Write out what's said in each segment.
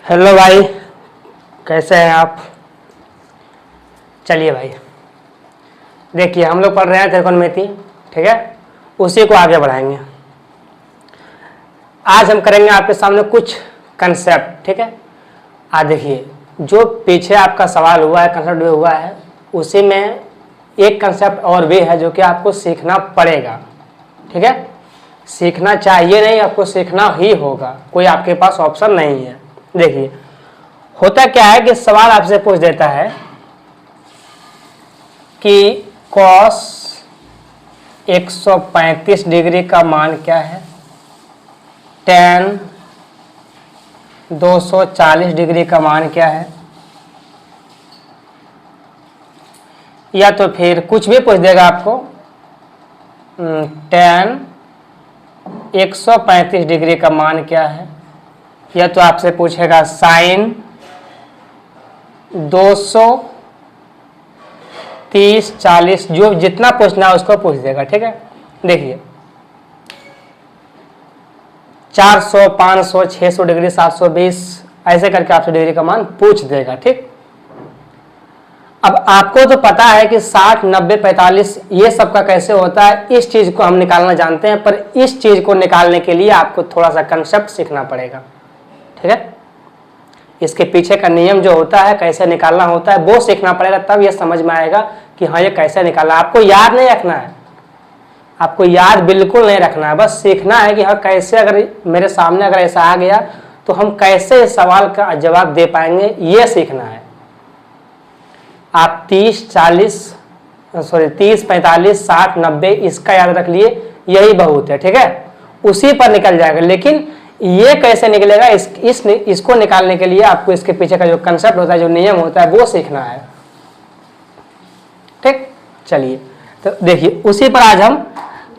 Hello भाई, कैसे हैं आप। चलिए भाई, देखिए हम लोग पढ़ रहे हैं त्रिकोणमिति, ठीक है। उसी को आगे बढ़ाएंगे। आज हम करेंगे आपके सामने कुछ कंसेप्ट, ठीक है। आज देखिए, जो पीछे आपका सवाल हुआ है, कंसेप्ट हुआ है, उसी में एक कंसेप्ट और भी है जो कि आपको सीखना पड़ेगा, ठीक है। सीखना चाहिए नहीं, आपको सीखना ही होगा, कोई आपके पास ऑप्शन नहीं है। देखिए होता क्या है कि सवाल आपसे पूछ देता है कि cos 135 डिग्री का मान क्या है, tan 240 डिग्री का मान क्या है, या तो फिर कुछ भी पूछ देगा आपको। tan 135 डिग्री का मान क्या है, या तो आपसे पूछेगा sin 230 40, जो जितना पूछना है उसको पूछ देगा, ठीक है। देखिए 400 500 600 डिग्री 720 ऐसे करके आपसे डिग्री का मान पूछ देगा, ठीक। अब आपको तो पता है कि 60 90 45 ये सब का कैसे होता है, इस चीज को हम निकालना जानते हैं, पर इस चीज को निकालने के लिए आपको थोड़ा सा कंसेप्ट सीखना पड़ेगा, ठीक है। इसके पीछे का नियम जो होता है, कैसे निकालना होता है, वो सीखना पड़ेगा, तब ये समझ में आएगा कि हाँ ये कैसे निकालना। आपको याद नहीं रखना है, आपको याद बिल्कुल नहीं रखना है, बस सीखना है कि हाँ कैसे, अगर मेरे सामने अगर ऐसा आ गया तो हम कैसे इस सवाल का जवाब दे पाएंगे, ये सीखना है। आप 30 45 60 90 इसका याद रख लिए, यही बहुत है, ठीक है। उसी पर निकल जाएगा। लेकिन ये कैसे निकलेगा, इसको निकालने के लिए आपको इसके पीछे का जो कंसेप्ट होता है, जो नियम होता है, वो सीखना है, ठीक। चलिए तो देखिए, उसी पर आज हम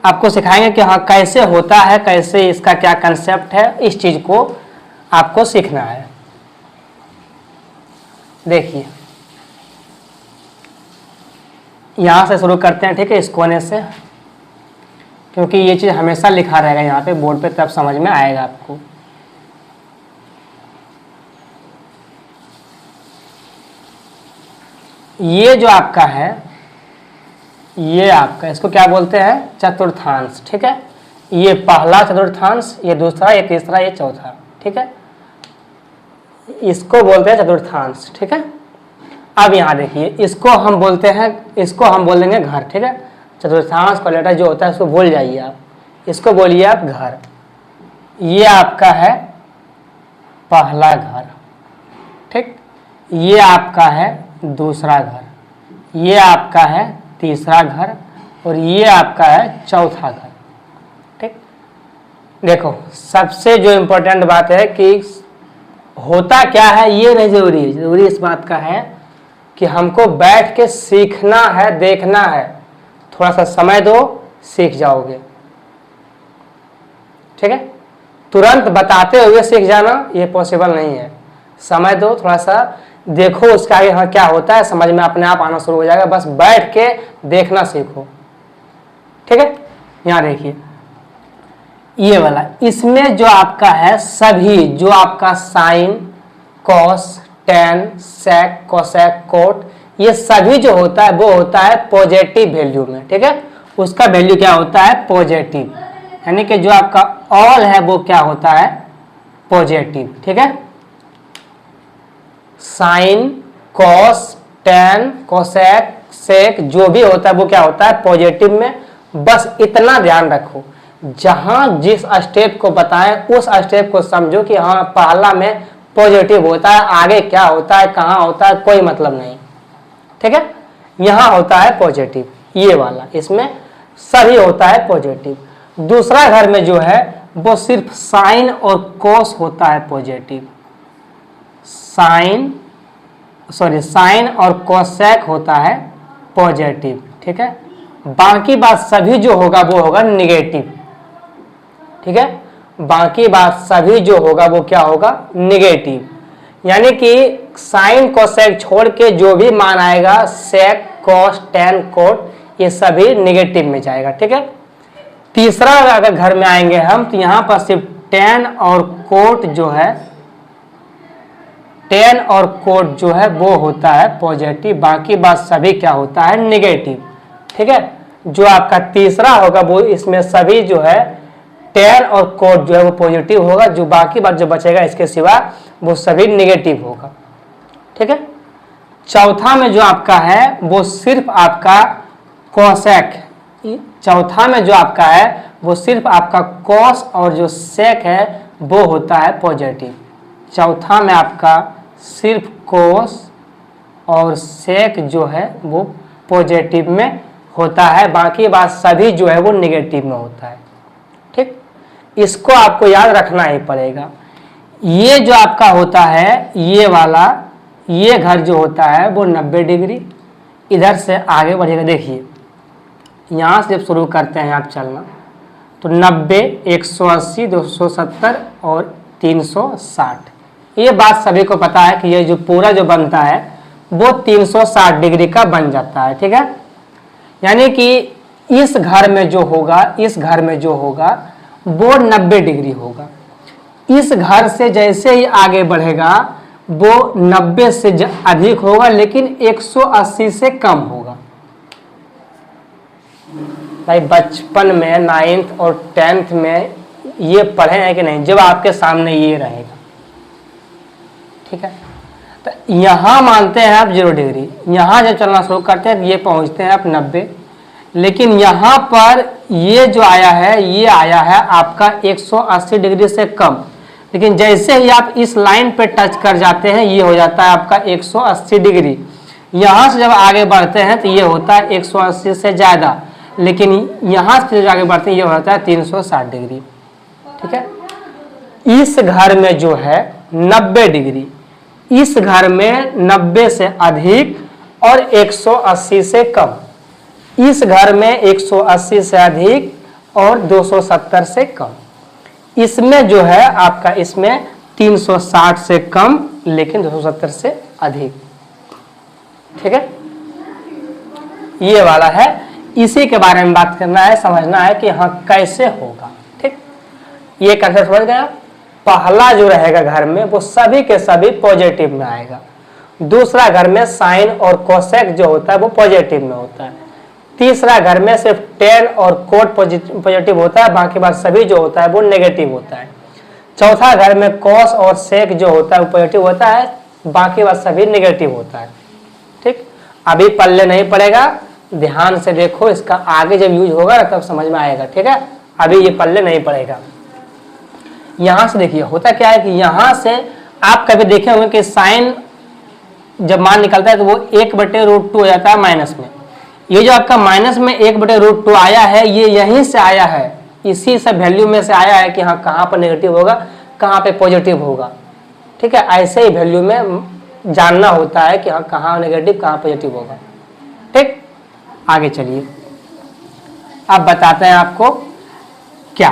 आपको सिखाएंगे कि हाँ कैसे होता है, कैसे इसका क्या कंसेप्ट है, इस चीज को आपको सीखना है। देखिए यहां से शुरू करते हैं, ठीक है, इस कोने से, क्योंकि ये चीज हमेशा लिखा रहेगा यहाँ पे बोर्ड पे, तब समझ में आएगा आपको। ये जो आपका है, ये आपका, इसको क्या बोलते हैं, चतुर्थांश, ठीक है। ये पहला चतुर्थांश, ये दूसरा, ये तीसरा, ये चौथा, ठीक है। इसको बोलते हैं चतुर्थांश, ठीक है। अब यहाँ देखिए, इसको हम बोलते हैं, इसको हम बोल देंगे घर, ठीक है। चतुर्थांश का लेटर जो होता है उसको भूल जाइए आप, इसको बोलिए आप घर। ये आपका है पहला घर, ठीक। ये आपका है दूसरा घर, ये आपका है तीसरा घर, और ये आपका है चौथा घर, ठीक। देखो सबसे जो इम्पोर्टेंट बात है कि होता क्या है ये नहीं जरूरी है, जरूरी इस बात का है कि हमको बैठ के सीखना है, देखना है। थोड़ा सा समय दो, सीख जाओगे, ठीक है। तुरंत बताते हुए सीख जाना ये पॉसिबल नहीं है। समय दो, थोड़ा सा देखो उसका आगे हाँ क्या होता है, समझ में अपने आप आना शुरू हो जाएगा। बस बैठ के देखना सीखो, ठीक है। यहां देखिए ये वाला, इसमें जो आपका है सभी, जो आपका sine cos tan sec cosec cot, ये सभी जो होता है वो होता है पॉजिटिव वैल्यू में, ठीक है। उसका वैल्यू क्या होता है, पॉजिटिव, यानी कि जो आपका ऑल है वो क्या होता है, पॉजिटिव, ठीक है। Sine cos tan cosec sec जो भी होता है वो क्या होता है, पॉजिटिव में। बस इतना ध्यान रखो, जहां जिस स्टेप को बताएं उस स्टेप को समझो कि हाँ पहला में पॉजिटिव होता है, आगे क्या होता है, कहां होता है, कोई मतलब नहीं, ठीक है। यहां होता है पॉजिटिव, ये वाला, इसमें सभी होता है पॉजिटिव। दूसरा घर में जो है वो सिर्फ साइन और कोस होता है पॉजिटिव, साइन और कोसेक होता है पॉजिटिव, ठीक है। बाकी बात सभी जो होगा वो होगा निगेटिव, ठीक है। बाकी बात सभी जो होगा वो क्या होगा, निगेटिव। यानी कि साइन कोसेक छोड़ के जो भी मान आएगा, सेक कॉस टेन कोट, ये सभी निगेटिव में जाएगा, ठीक है। तीसरा अगर घर में आएंगे हम, तो यहाँ पर सिर्फ टेन और कोट जो है टेन और कोट जो है वो होता है पॉजिटिव, बाकी बात सभी क्या होता है नेगेटिव। ठीक है, जो आपका तीसरा होगा वो इसमें सभी जो है टेन और कोट जो है वो पॉजिटिव होगा, जो बाकी बात जो बचेगा इसके सिवा वो सभी नेगेटिव होगा। ठीक है, चौथा में जो आपका है वो सिर्फ आपका कोसेक, चौथा में जो आपका है वो सिर्फ आपका कॉस और जो सेक है वो होता है पॉजिटिव। चौथा में आपका सिर्फ कॉस और सेक जो है वो पॉजिटिव में होता है, बाकी बात सभी जो है वो नेगेटिव में होता है। ठीक, इसको आपको याद रखना ही पड़ेगा। ये जो आपका होता है ये वाला, ये घर जो होता है वो 90 डिग्री इधर से आगे बढ़ेगा। देखिए यहाँ से जब शुरू करते हैं आप चलना तो 90, 180, 270 और 360, ये बात सभी को पता है कि ये जो पूरा जो बनता है वो 360 डिग्री का बन जाता है। ठीक है, यानी कि इस घर में जो होगा, इस घर में जो होगा वो 90 डिग्री होगा। इस घर से जैसे ही आगे बढ़ेगा वो 90 से अधिक होगा, लेकिन 180 से कम होगा। भाई बचपन में 9th और 10th में ये पढ़े हैं कि नहीं, जब आपके सामने ये रहेगा। ठीक है, तो यहाँ मानते हैं आप 0 डिग्री, यहाँ जब चलना शुरू करते हैं ये पहुँचते हैं आप 90, लेकिन यहाँ पर ये जो आया है ये आया है आपका 180 डिग्री से कम, लेकिन जैसे ही आप इस लाइन पे टच कर जाते हैं ये हो जाता है आपका 180 डिग्री। यहाँ से जब आगे बढ़ते हैं तो ये होता है 180 से ज़्यादा, लेकिन यहाँ से जब आगे बढ़ते हैं ये होता है 360 डिग्री। ठीक है, इस घर में जो है 90 डिग्री, इस घर में 90 से अधिक और 180 से कम, इस घर में 180 से अधिक और 270 से कम, इसमें जो है आपका इसमें 360 से कम लेकिन 270 से अधिक। ठीक है, ये वाला है, इसी के बारे में बात करना है, समझना है कि हाँ कैसे होगा। ठीक, ये कंसेप्ट समझ गया। पहला जो रहेगा घर में वो सभी के सभी पॉजिटिव में आएगा, दूसरा घर में साइन और कोसेक जो होता है वो पॉजिटिव में होता है, तीसरा घर में सिर्फ टेन और कोट पॉजिटिव होता है, बाकी बात सभी जो होता है वो नेगेटिव होता है, चौथा घर में कॉस और सेक जो होता है वो पॉजिटिव होता है, बाकी बात सभी नेगेटिव होता है। ठीक, अभी पल्ले नहीं पड़ेगा, ध्यान से देखो, इसका आगे जब यूज होगा ना तब समझ में आएगा। ठीक है, अभी ये पल्ले नहीं पड़ेगा। यहाँ से देखिए होता क्या है कि यहाँ से आप कभी देखे होंगे कि साइन जब मान निकलता है तो वो 1/√2 हो जाता है माइनस में। ये जो आपका माइनस में 1/√2 आया है ये यहीं से आया है, इसी सब वैल्यू में से आया है कि हाँ कहाँ पर नेगेटिव होगा कहाँ पे पॉजिटिव होगा। ठीक है, ऐसे ही वैल्यू में जानना होता है कि हाँ कहाँ नेगेटिव कहाँ पॉजिटिव होगा। ठीक, आगे चलिए, अब बताते हैं आपको क्या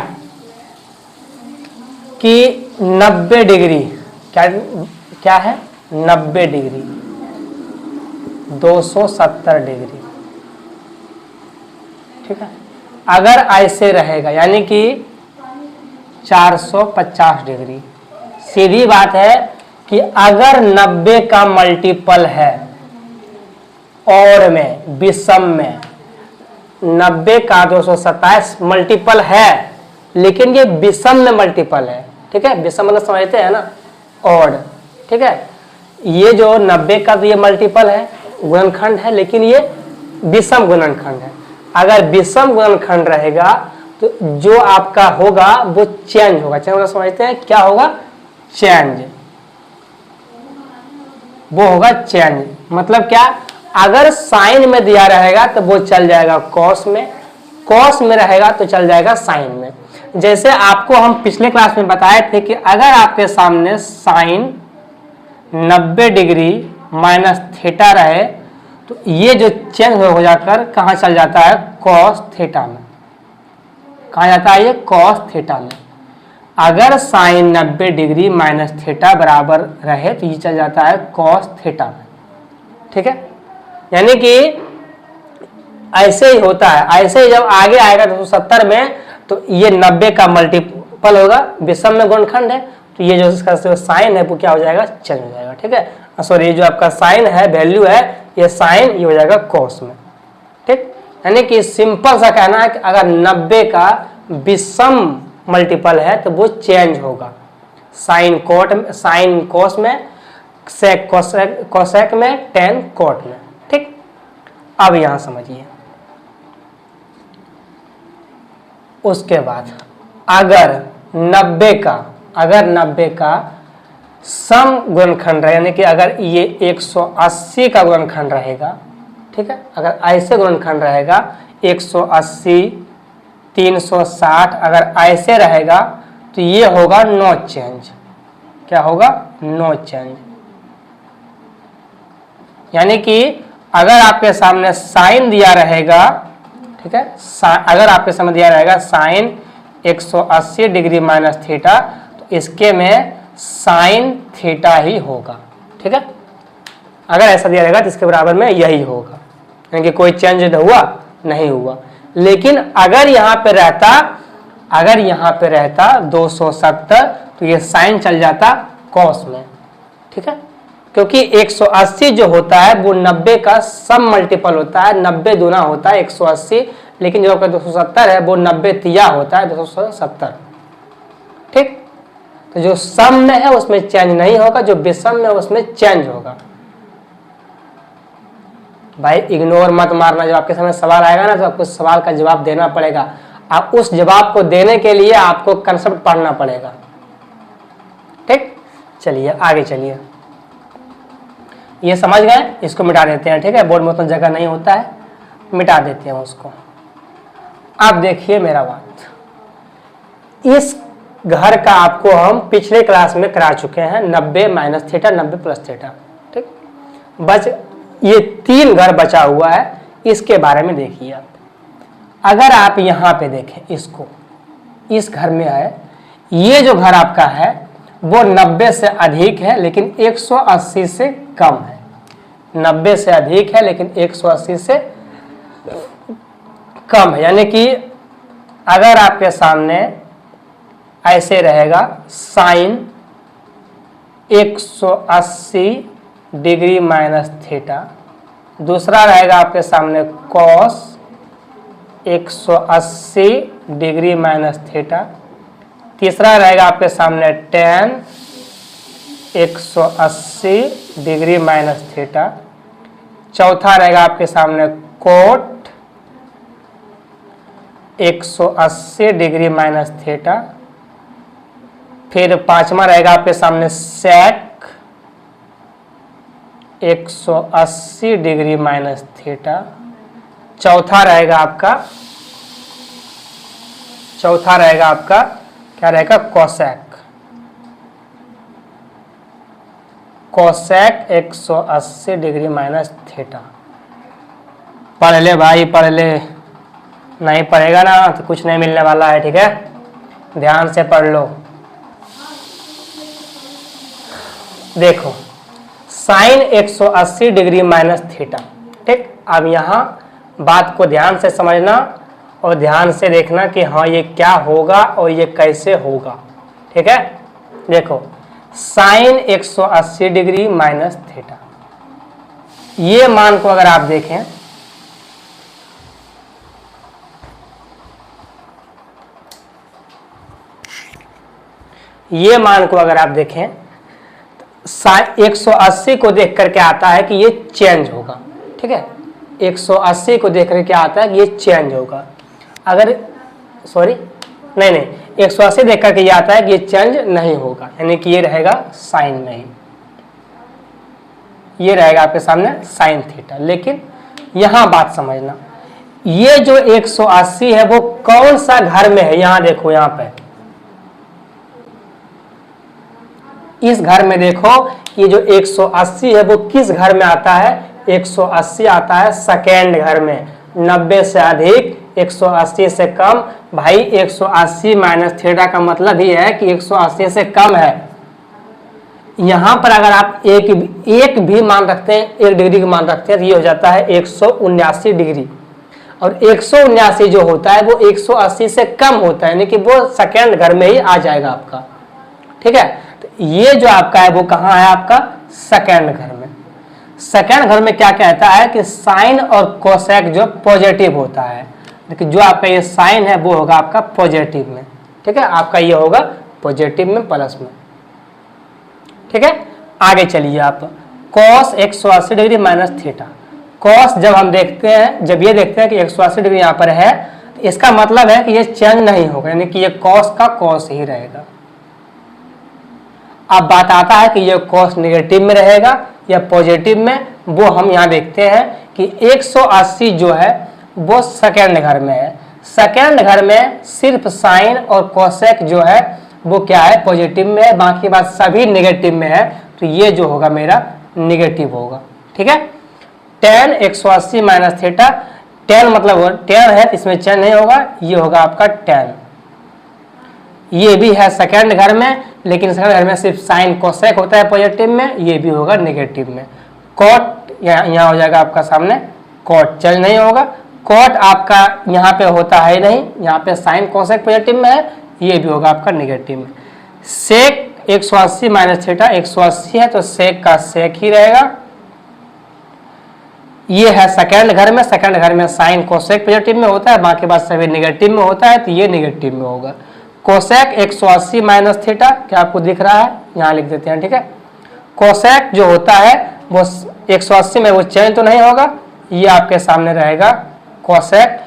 कि 90 डिग्री क्या है, 90 डिग्री 270 डिग्री। ठीक है, अगर ऐसे रहेगा यानी कि 450 डिग्री, सीधी बात है कि अगर 90 का मल्टीपल है और में विषम में 90 का 227 मल्टीपल है, लेकिन ये विषम में मल्टीपल है। ठीक है, विषम मतलब समझते हैं ना, ऑड। ठीक है, ये जो 90 का तो ये मल्टीपल है, गुणनखंड है, लेकिन ये विषम गुणनखंड है। अगर विषम गुणनखंड रहेगा तो जो आपका होगा वो चेंज होगा। चेंज मतलब समझते हैं क्या होगा, चेंज, वो होगा चेंज। मतलब क्या, अगर साइन में दिया रहेगा तो वो चल जाएगा कॉस में, कॉस में रहेगा तो चल जाएगा साइन में। जैसे आपको हम पिछले क्लास में बताए थे कि अगर आपके सामने साइन 90 डिग्री माइनस थीटा रहे तो ये जो चेंज हो जाकर कहाँ चल जाता है, कॉस थीटा में। कहाँ जाता है ये, कॉस थीटा में। अगर साइन 90 डिग्री माइनस थीटा बराबर रहे तो ये चल जाता है कॉस थीटा में। ठीक है, यानी कि ऐसे ही होता है। ऐसे ही जब आगे आएगा 270 में तो ये 90 का मल्टीपल होगा, विषम में गुणनखंड है तो ये जो इसका जो साइन है वो क्या हो जाएगा, चेंज हो जाएगा। ठीक है, सॉरी ये जो आपका साइन है, वैल्यू है, ये साइन ये हो जाएगा कॉस में। ठीक, यानी कि सिंपल सा कहना है कि अगर 90 का विषम मल्टीपल है तो वो चेंज होगा, साइन कोस में, सेक कोसेक में, टेन कोट में। ठीक, अब यहां समझिए, उसके बाद अगर 90 का सम गुणनखंड है, यानी कि अगर ये 180 का गुणनखंड रहेगा, ठीक है, अगर ऐसे गुणनखंड रहेगा 180 360, अगर ऐसे रहेगा तो ये होगा नो चेंज। क्या होगा, नो चेंज। यानी कि अगर आपके सामने साइन दिया रहेगा, ठीक है, अगर आपके सामने दिया रहेगा साइन 180 डिग्री माइनस थीटा, तो इसके में साइन थीटा ही होगा। ठीक है, अगर ऐसा दिया रहेगा तो इसके बराबर में यही होगा, यानी कि कोई चेंज हुआ नहीं हुआ। लेकिन अगर यहाँ पे रहता 270 तो ये साइन चल जाता कॉस में। ठीक है, क्योंकि 180 जो होता है वो 90 का सम मल्टीपल होता है, 90 दूना होता है 180, लेकिन जो आपका 270 है वो 90 तिया होता है 270। ठीक, तो जो सम में है उसमें चेंज नहीं होगा, जो विषम में उसमें चेंज होगा। भाई इग्नोर मत मारना, जब आपके सामने सवाल आएगा ना तो आपको सवाल का जवाब देना पड़ेगा। आप उस जवाब को देने के लिए आपको कंसेप्ट पढ़ना पड़ेगा। ठीक, चलिए आगे चलिए, ये समझ गए, इसको मिटा देते हैं। ठीक है, बोर्ड में उतना जगह नहीं होता है, मिटा देते हैं उसको। अब देखिए मेरा बात, इस घर का आपको हम पिछले क्लास में करा चुके हैं, 90 माइनस थीटा, 90 प्लस थीटा। ठीक, बच ये 3 घर बचा हुआ है, इसके बारे में देखिए आप। अगर आप यहाँ पे देखें इसको, इस घर में है, ये जो घर आपका है वो 90 से अधिक है लेकिन 180 से कम है। 90 से अधिक है लेकिन 180 से कम है, यानी कि अगर आपके सामने ऐसे रहेगा साइन 180 डिग्री माइनस थीटा, दूसरा रहेगा आपके सामने कॉस 180 डिग्री माइनस थीटा, तीसरा रहेगा आपके सामने टेन 180 डिग्री माइनस थीटा, चौथा रहेगा आपके सामने कोट 180 डिग्री माइनस थीटा, फिर पांचवा रहेगा आपके सामने सेक 180 डिग्री माइनस थीटा, चौथा रहेगा आपका क्या रहेगा, कोसेक 180 डिग्री माइनस थीटा। पढ़ ले भाई, पढ़ ले, नहीं पढ़ेगा ना तो कुछ नहीं मिलने वाला है। ठीक है, ध्यान से पढ़ लो। देखो साइन 180 डिग्री माइनस थीटा। ठीक, अब यहाँ बात को ध्यान से समझना और ध्यान से देखना कि हाँ ये क्या होगा और ये कैसे होगा। ठीक है, देखो साइन 180 डिग्री माइनस थीटा, ये मान को अगर आप देखें, ये मान को अगर आप देखें, 180 को देख करके आता है कि ये चेंज होगा। ठीक है, 180 को देख करके आता है कि ये चेंज होगा। अगर सॉरी नहीं 180 देख करके ये आता है कि ये चेंज नहीं होगा, यानी कि ये रहेगा साइन में ही, ये रहेगा आपके सामने साइन थीटा। लेकिन यहां बात समझना, ये जो 180 है वो कौन सा घर में है, यहां देखो, यहां पे इस घर में देखो, ये जो 180 है वो किस घर में आता है, 180 आता है सेकेंड घर में, 90 से अधिक 180 से कम। भाई 180 माइनस थीटा का मतलब ही है कि 180 से कम है। यहां पर अगर आप एक भी मान रखते हैं, 1 डिग्री का मान रखते हैं तो ये हो जाता है 179 डिग्री, और 179 जो होता है वो 180 से कम होता है, यानी कि वो सेकेंड घर में ही आ जाएगा आपका। ठीक है, तो ये जो आपका है वो कहाँ है, आपका सेकेंड घर में। सेकेंड घर में क्या कहता है कि साइन और कोसेक जो पॉजिटिव होता है, लेकिन जो आपका ये साइन है वो होगा आपका पॉजिटिव में, ठीक है, आपका ये होगा पॉजिटिव में प्लस में, ठीक है। आगे चलिए आप, cos 180 degree minus theta. Cos जब हम देखते हैं, जब ये देखते हैं कि 180 डिग्री यहाँ पर है, तो इसका मतलब है कि ये चेंज नहीं होगा, यानी कि ये कॉस का कॉस ही रहेगा। अब बात आता है कि ये कॉस नेगेटिव में रहेगा या पॉजिटिव में, वो हम यहाँ देखते हैं कि 180 जो है वो सेकेंड घर में है। सेकेंड घर में सिर्फ साइन और कोसेक जो है वो क्या है, पॉजिटिव में है, बाकी बात सभी नेगेटिव में है, तो ये जो होगा मेरा नेगेटिव होगा, ठीक है। tan 180 माइनस थीटा, tan मतलब tan है, इसमें चेंज नहीं होगा, ये होगा आपका tan। ये भी है सेकेंड घर में, लेकिन सेकेंड घर में सिर्फ साइन कोसेक होता है पॉजिटिव में, ये भी होगा नेगेटिव में। कॉट यहाँ हो जाएगा आपका सामने, कॉट चेंज नहीं होगा, कॉट आपका यहाँ पे होता है नहीं, यहाँ पे साइन कोसेक पॉजिटिव में है, ये भी होगा आपका नेगेटिव में। सेक 180 माइनस थीटा, 180 है तो सेक का सेक ही रहेगा। ये है सेकेंड घर में, सेकेंड घर में साइन कोसेक पॉजिटिव में होता है, बाकी बात सभी नेगेटिव में होता है, तो ये नेगेटिव में होगा। कोसेक 180 माइनस थीटा, क्या आपको दिख रहा है, यहाँ लिख देते हैं, ठीक है। कोसेक जो होता है वो 180 में वो चेंज तो नहीं होगा, ये आपके सामने रहेगा कोसेक,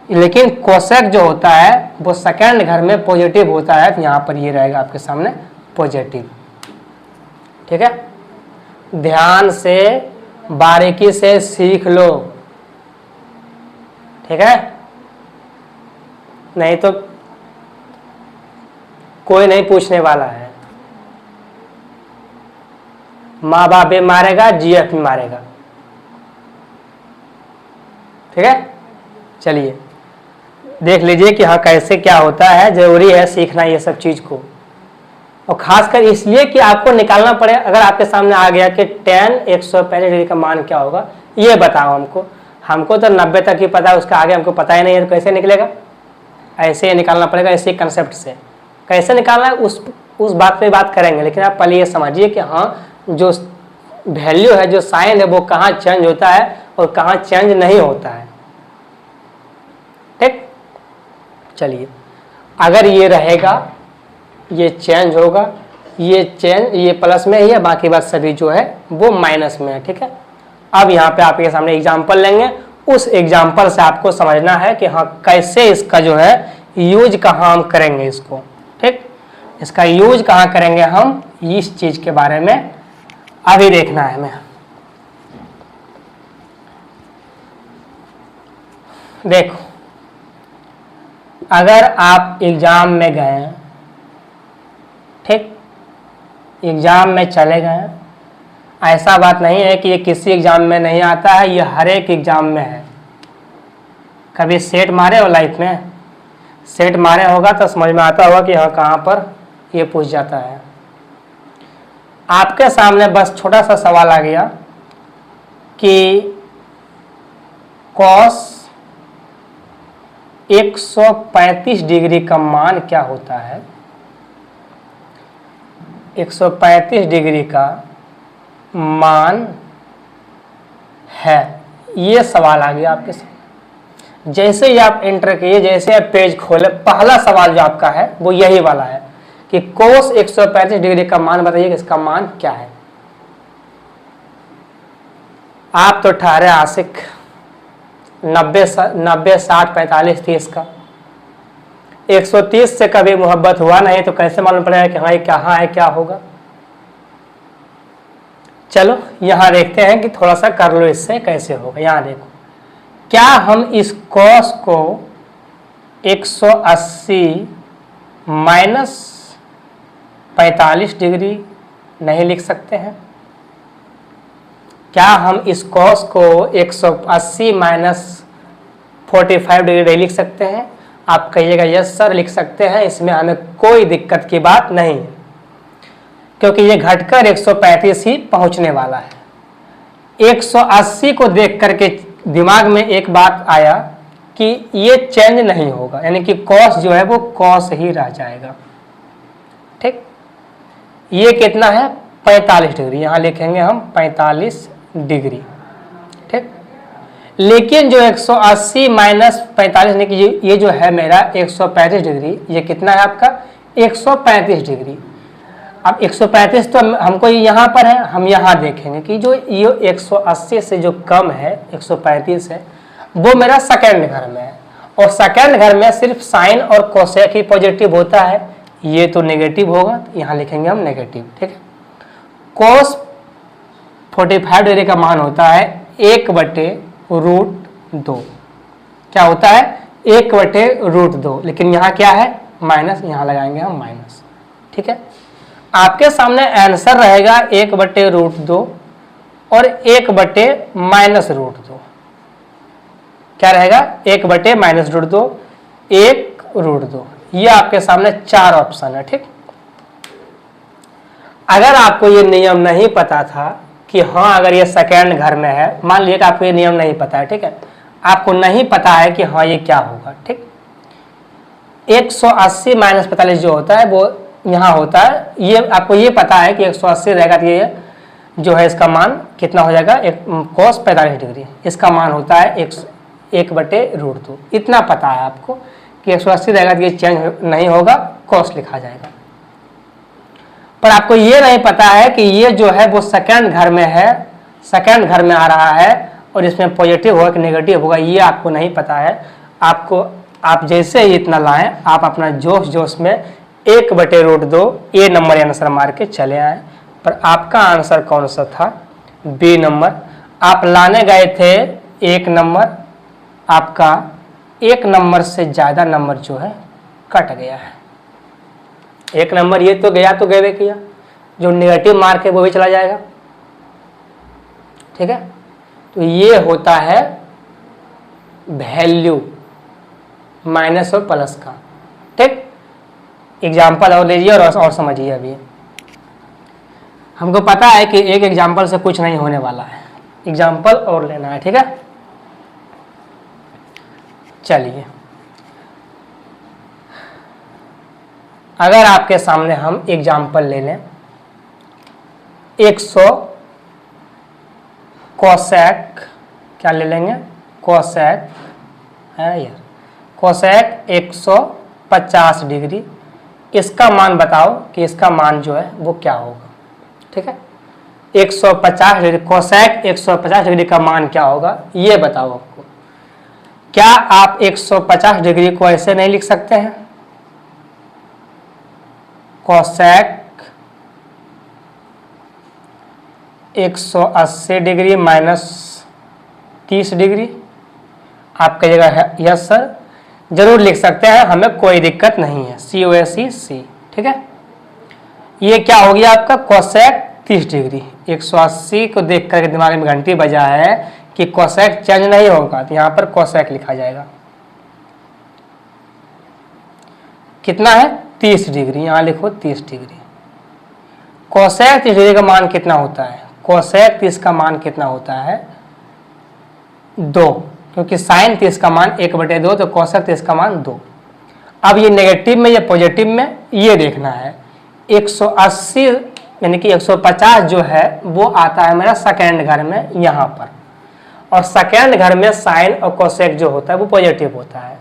लेकिन कोसेक जो होता है वो सेकेंड घर में पॉजिटिव होता है, तो यहाँ पर ये रहेगा आपके सामने पॉजिटिव, ठीक है। ध्यान से बारीकी से सीख लो, ठीक है, नहीं तो कोई नहीं पूछने वाला है। माँ बाप भी मारेगा, जीएफ भी मारेगा, ठीक है। चलिए देख लीजिए कि हाँ कैसे क्या होता है, जरूरी है सीखना ये सब चीज को, और खासकर इसलिए कि आपको निकालना पड़े। अगर आपके सामने आ गया कि tan 165 डिग्री का मान क्या होगा, ये बताओ हमको तो 90 तक ही पता है, उसका आगे हमको पता ही नहीं है, तो कैसे निकलेगा। ऐसे ही निकालना पड़ेगा, इसी कंसेप्ट से कैसे निकालना है उस बात पे बात करेंगे, लेकिन आप पहले ये समझिए कि हाँ जो वैल्यू है, जो साइन है, वो कहाँ चेंज होता है और कहाँ चेंज नहीं होता है, ठीक। चलिए, अगर ये रहेगा, ये चेंज होगा, ये प्लस में ही है, बाकी बात सभी जो है वो माइनस में है, ठीक है। अब यहाँ पे आपके सामने एग्जांपल लेंगे, उस एग्जांपल से आपको समझना है कि हाँ कैसे इसका जो है यूज कहाँ हम करेंगे इसको, ठीक। इसका यूज कहाँ करेंगे हम, इस चीज के बारे में अभी देखना है हमें। देखो, अगर आप एग्जाम में गए, ठीक, एग्जाम में चले गए, ऐसा बात नहीं है कि ये किसी एग्जाम में नहीं आता है, ये हर एक एग्जाम में है। कभी सेट मारे हो लाइफ में, सेट मारे होगा तो समझ में आता होगा कि हाँ कहाँ पर ये पूछ जाता है। आपके सामने बस छोटा सा सवाल आ गया कि कॉस 135 डिग्री का मान क्या होता है। 135 डिग्री का मान है, ये सवाल आ गया आपके सामने। जैसे ही आप एंटर किए, जैसे आप पेज खोले, पहला सवाल जो आपका है वो यही वाला है कि कोस 135 डिग्री का मान बताइए कि इसका मान क्या है। आप तो ठहरे आशिक 90 60 45 30 का, 130 से कभी मोहब्बत हुआ नहीं, तो कैसे मालूम पड़ेगा कि हाँ ये कहाँ है, क्या होगा। चलो यहाँ देखते हैं कि थोड़ा सा कर लो, इससे कैसे होगा। यहाँ देखो, क्या हम इस कॉस को 180 माइनस 45 डिग्री नहीं लिख सकते हैं? क्या हम इस कॉस को 180 माइनस 45 डिग्री नहीं लिख सकते हैं? आप कहिएगा यस सर लिख सकते हैं, इसमें हमें कोई दिक्कत की बात नहीं है, क्योंकि ये घटकर 135 ही पहुंचने वाला है। 180 को देख करके दिमाग में एक बात आया कि ये चेंज नहीं होगा, यानी कि कॉस जो है वो कॉस ही रह जाएगा, ठीक। ये कितना है 45 डिग्री, यहाँ लिखेंगे हम 45 डिग्री, ठीक। लेकिन जो 180 माइनस 45 यानी कि ये जो है मेरा 135 डिग्री, ये कितना है आपका 135 डिग्री। अब 135 तो हमको यहाँ पर है, हम यहाँ देखेंगे कि जो ये 180 से जो कम है 135 है वो मेरा सेकंड घर में है, और सेकंड घर में सिर्फ साइन और कोसेक ही पॉजिटिव होता है, ये तो नेगेटिव होगा, तो यहाँ लिखेंगे हम नेगेटिव, ठीक है। कोस 45 डिग्री का मान होता है 1/√2, क्या होता है 1/√2, लेकिन यहाँ क्या है माइनस, यहाँ लगाएंगे हम माइनस, ठीक है। आपके सामने आंसर रहेगा 1/√2 और 1/-√2, क्या रहेगा 1/-√2, 1√2, ये आपके सामने 4 ऑप्शन है, ठीक। अगर आपको ये नियम नहीं पता था कि हाँ अगर ये सेकेंड घर में है, मान लीजिए कि आपको ये नियम नहीं पता है, ठीक है, आपको नहीं पता है कि हाँ ये क्या होगा, ठीक। 180 माइनस 45 जो होता है वो यहाँ होता है, ये आपको ये पता है कि 180 रहेगा तो ये जो है इसका मान कितना हो जाएगा, कोस 45 डिग्री, इसका मान होता है 1/√2, इतना पता है आपको कि 180 रहेगा तो ये चेंज नहीं होगा, कोस लिखा जाएगा। पर आपको ये नहीं पता है कि ये जो है वो सेकंड घर में है, सेकंड घर में आ रहा है और इसमें पॉजिटिव होगा कि नेगेटिव होगा, ये आपको नहीं पता है। आपको आप जैसे ही इतना लाएं, आप अपना जोश जोश में 1/√2 ए नंबर आंसर मार के चले आए, पर आपका आंसर कौन सा था, बी नंबर। आप लाने गए थे 1 नंबर, आपका 1 नंबर से ज़्यादा नंबर जो है कट गया है। 1 नंबर ये तो गया तो गए किया, जो नेगेटिव मार्क है वो भी चला जाएगा, ठीक है। तो ये होता है वैल्यू माइनस और प्लस का, ठीक। एग्जाम्पल और लीजिए और समझिए। अभी हमको पता है कि एक एग्जाम्पल से कुछ नहीं होने वाला है, एग्जाम्पल और लेना है, ठीक है। चलिए, अगर आपके सामने हम एग्जाम्पल ले लें 100 कोसेक, क्या ले लेंगे कोसेक है यार, कोसेक 150 डिग्री, इसका मान बताओ कि इसका मान जो है वो क्या होगा, ठीक है। 150 डिग्री कोसेक 150 डिग्री का मान क्या होगा ये बताओ आपको। क्या आप 150 डिग्री को ऐसे नहीं लिख सकते हैं, कोसेक 180 डिग्री माइनस 30 डिग्री, आप कहिएगा यस सर, जरूर लिख सकते हैं, हमें कोई दिक्कत नहीं है, COSEC, ठीक है। ये क्या हो गया आपका कोसेक 30 डिग्री, 180 को देख करके दिमाग में घंटी बजा है कि कोसेक चेंज नहीं होगा, तो यहाँ पर कोसेक लिखा जाएगा। कितना है 30 डिग्री, यहाँ लिखो 30 डिग्री। कोसेक 30 डिग्री का मान कितना होता है, कोसेक 30 का मान कितना होता है 2, क्योंकि साइन 30 का मान 1/2, तो कोसेक 30 का मान 2। अब ये नेगेटिव में या पॉजिटिव में ये देखना है। 180 यानी कि 150 जो है वो आता है मेरा सेकेंड घर में यहाँ पर, और सेकेंड घर में साइन और कोसेक जो होता है वो पॉजिटिव होता है,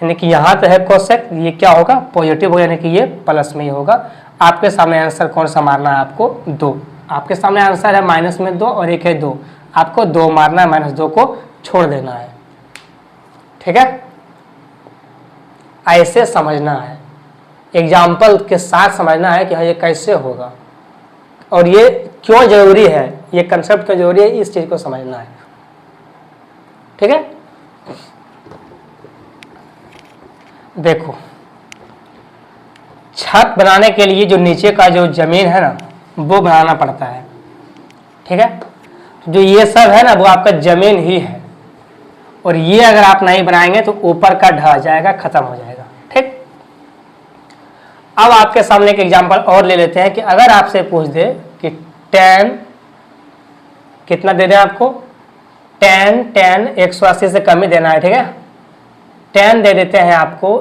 यानी कि यहाँ तो है कोसेक, ये क्या होगा पॉजिटिव होगा, यानी कि ये प्लस में ही होगा। आपके सामने आंसर कौन सा मारना है आपको 2, आपके सामने आंसर है माइनस में 2 और एक है 2, आपको 2 मारना है, -2 को छोड़ देना है, ठीक है। ऐसे समझना है, एग्जाम्पल के साथ समझना है कि हाँ ये कैसे होगा और ये क्यों जरूरी है, ये कंसेप्ट क्यों जरूरी है, इस चीज को समझना है, ठीक है। देखो, छत बनाने के लिए जो नीचे का जो जमीन है ना वो बनाना पड़ता है, ठीक है। जो ये सब है ना वो आपका जमीन ही है, और ये अगर आप नहीं बनाएंगे तो ऊपर का ढह जाएगा, खत्म हो जाएगा, ठीक। अब आपके सामने एक एग्जांपल और ले लेते हैं कि अगर आपसे पूछ दे कि tan कितना दे दें आपको, tan 180 से कम ही देना है, ठीक है। tan दे देते हैं आपको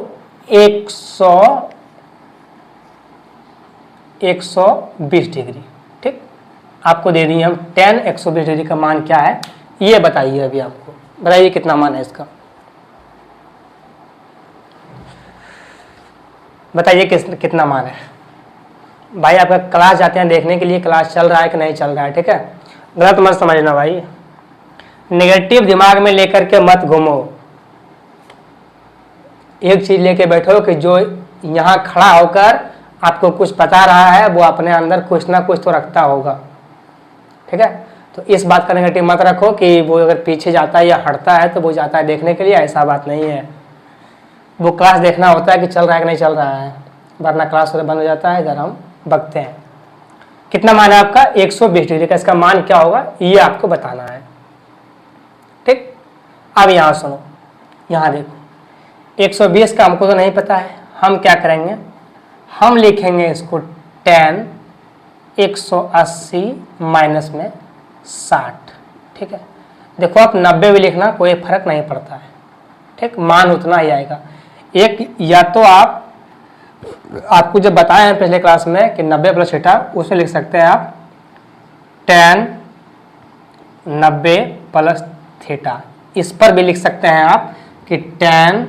120 डिग्री। ठीक, आपको दे दिए हम tan 120 डिग्री का मान क्या है ये बताइए। अभी आपको बताइए कितना मान है इसका, बताइए कितना मान है भाई। आपका क्लास जाते हैं देखने के लिए क्लास चल रहा है कि नहीं चल रहा है। ठीक है, गलत मत समझना भाई, नेगेटिव दिमाग में लेकर के मत घूमो। एक चीज लेके बैठो कि जो यहाँ खड़ा होकर आपको कुछ बता रहा है वो अपने अंदर कुछ ना कुछ तो रखता होगा। ठीक है, तो इस बात का नेगेटिव मत रखो कि वो अगर पीछे जाता है या हटता है तो वो जाता है देखने के लिए, ऐसा बात नहीं है। वो क्लास देखना होता है कि चल रहा है कि नहीं चल रहा है, वरना क्लास बंद हो जाता है, इधर हम बकते हैं। कितना मान है आपका 120 डिग्री का, इसका मान क्या होगा ये आपको बताना है। ठीक, अब यहाँ सुनो, यहाँ देखो 120 का हमको तो नहीं पता है, हम क्या करेंगे, हम लिखेंगे इसको tan 180 माइनस में 60। ठीक है, देखो आप 90 भी लिखना कोई फर्क नहीं पड़ता है। ठीक, मान उतना ही आएगा। एक या तो आपको जब बताए हैं पिछले क्लास में कि 90 प्लस थीटा, उसमें लिख सकते हैं आप tan 90 प्लस थीटा। इस पर भी लिख सकते हैं आप कि tan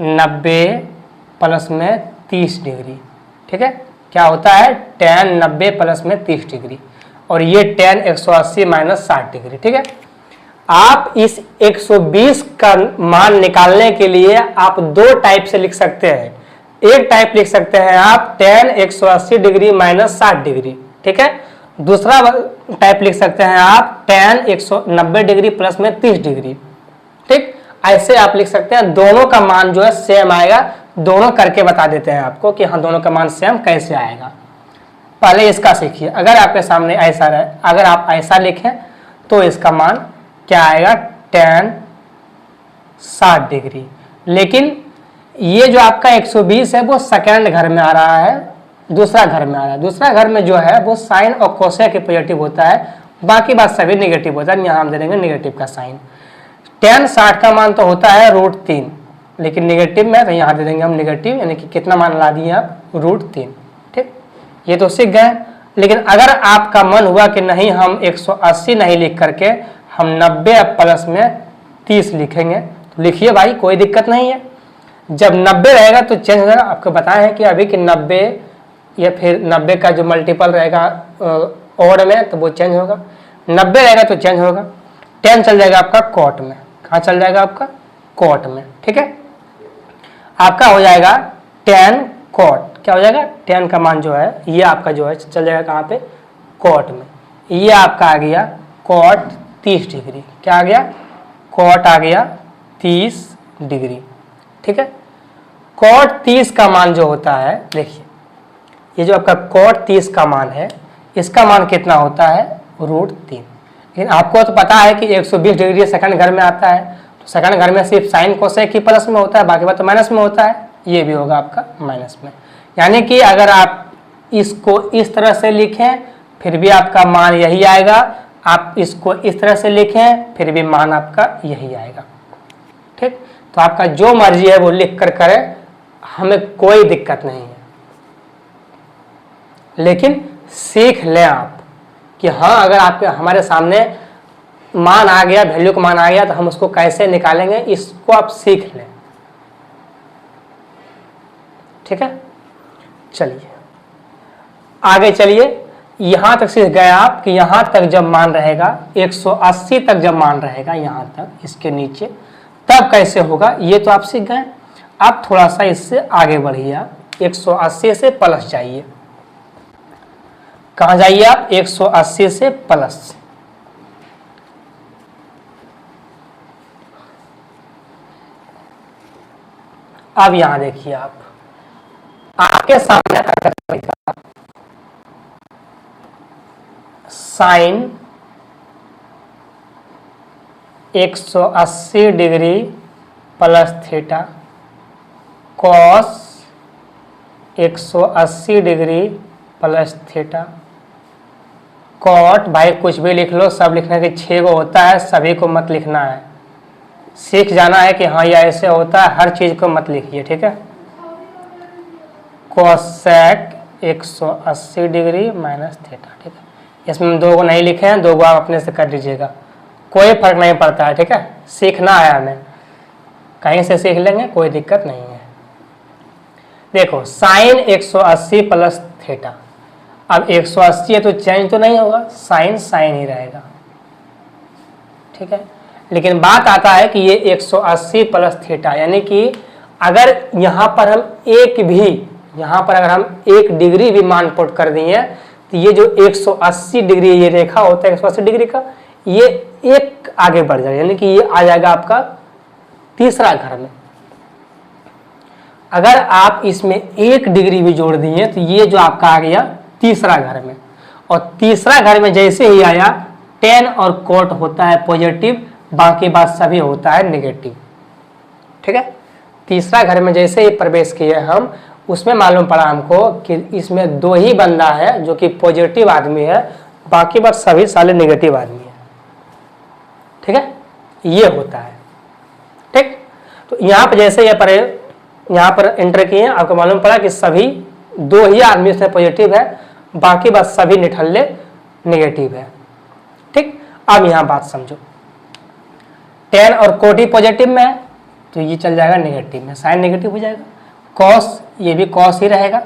90 प्लस में 30 डिग्री। ठीक है, क्या होता है tan 90 प्लस में 30 डिग्री और ये tan 180 माइनस 60 डिग्री। ठीक है, आप इस 120 का मान निकालने के लिए आप दो टाइप से लिख सकते हैं। एक टाइप लिख सकते हैं आप tan 180 डिग्री माइनस 60 डिग्री। ठीक है, दूसरा टाइप लिख सकते हैं आप tan 190 डिग्री प्लस में 30 डिग्री। ठीक, ऐसे आप लिख सकते हैं, दोनों का मान जो है सेम आएगा। दोनों करके बता देते हैं आपको कि हाँ दोनों का मान सेम कैसे आएगा। पहले इसका सीखिए, अगर आपके सामने ऐसा रहे, अगर आप ऐसा लिखें तो इसका मान क्या आएगा tan 60 डिग्री। लेकिन ये जो आपका 120 है वो सेकंड घर में आ रहा है, दूसरा घर में आ रहा है। दूसरा घर में जो है वो साइन और कोसेक के पॉजिटिव होता है, बाकी बात सभी नेगेटिव होता है। यहाँ हम दे देंगे नेगेटिव का साइन। tan 60 का मान तो होता है √3, लेकिन नेगेटिव में तो यहाँ दे देंगे हम नेगेटिव, यानी कि कितना मान ला दिए आप √3। ठीक, ये तो सीख गए। लेकिन अगर आपका मन हुआ कि नहीं हम 180 नहीं लिख करके हम 90 प्लस में 30 लिखेंगे, तो लिखिए भाई, कोई दिक्कत नहीं है। जब 90 रहेगा तो चेंज हो जाएगा। आपको बताया है कि अभी कि 90 या फिर 90 का जो मल्टीपल रहेगा ऑड में तो वो चेंज होगा, 90 रहेगा तो चेंज होगा। 10 चल जाएगा आपका कॉट में, कहाँ चल जाएगा आपका कॉट में। ठीक है, आपका हो जाएगा tan कॉट, क्या हो जाएगा 10 का मान जो है ये आपका जो है चल जाएगा कहाँ पे कॉट में। ये आपका आ गया कॉट 30 डिग्री, क्या आ गया कॉट आ गया 30 डिग्री। ठीक है, कॉट 30 का मान जो होता है, देखिए ये जो आपका कॉट 30 का मान है इसका मान कितना होता है √3। लेकिन आपको तो पता है कि 120 डिग्री सेकंड घर में आता है, तो सेकंड घर में सिर्फ साइन कोसेक ही प्लस में होता है, बाकी बात तो माइनस में होता है। ये भी होगा आपका माइनस में, यानी कि अगर आप इसको इस तरह से लिखें फिर भी आपका मान यही आएगा, आप इसको इस तरह से लिखें फिर भी मान आपका यही आएगा। ठीक, तो आपका जो मर्जी है वो लिख कर करें, हमें कोई दिक्कत नहीं है। लेकिन सीख लें आप कि हाँ अगर आपके हमारे सामने मान आ गया, वैल्यू का मान आ गया तो हम उसको कैसे निकालेंगे, इसको आप सीख लें। ठीक है, चलिए आगे चलिए। यहां तक सीख गए आप कि यहां तक जब मान रहेगा 180 तक जब मान रहेगा यहां तक इसके नीचे तब कैसे होगा ये तो आप सीख गए। अब थोड़ा सा इससे आगे बढ़िए, आप 180 से प्लस जाइए। कहां जाइए आप 180 से प्लस। अब यहां देखिए आप आपके सामने sine 180 degree plus theta cos 180 degree plus theta cot, भाई कुछ भी लिख लो, सब लिखने के 6 गो होता है, सभी को मत लिखना है। सीख जाना है कि हाँ ये ऐसे होता है, हर चीज को मत लिखिए। ठीक है, कोसेक 180 डिग्री माइनस थीटा। ठीक है, इसमें हम 2 को नहीं लिखे हैं, 2 को आप अपने से कर लीजिएगा, कोई फर्क नहीं पड़ता है। ठीक है, सीखना है हमें, कहीं से सीख लेंगे, कोई दिक्कत नहीं है। देखो साइन 180 प्लस थीटा, अब 180 है तो चेंज तो नहीं होगा, साइन साइन ही रहेगा। ठीक है, लेकिन बात आता है कि ये 180 प्लस थीटा, यानी कि अगर यहाँ पर हम यहाँ पर अगर हम 1 डिग्री भी मान पुट कर दिए तो ये जो 180 डिग्री ये रेखा होता है 180 डिग्री का, ये एक आगे बढ़ जाएगा, यानी कि ये आ जाएगा आपका तीसरा घर में। अगर आप इसमें 1 डिग्री भी जोड़ दिए तो ये जो आपका आ गया तीसरा घर में, और तीसरा घर में जैसे ही आया टेन और कोट होता है पॉजिटिव, बाकी बात सभी होता है नेगेटिव। ठीक है, तीसरा घर में जैसे ही प्रवेश किए हम, उसमें मालूम पड़ा हमको कि इसमें 2 ही बंदा है जो कि पॉजिटिव आदमी है, बाकी बात सभी साले नेगेटिव आदमी है। ठीक है, ये होता है। ठीक, तो यहाँ पर जैसे यहाँ पर एंटर किए, आपको मालूम पड़ा कि सभी 2 ही आदमी इसमें पॉजिटिव है, बाकी बात सभी निठल्ले नेगेटिव है। ठीक, अब यहाँ बात समझो, टेन और कोट ही पॉजिटिव में है तो ये चल जाएगा नेगेटिव में, साइन नेगेटिव हो जाएगा। कॉस, ये भी कॉस ही रहेगा,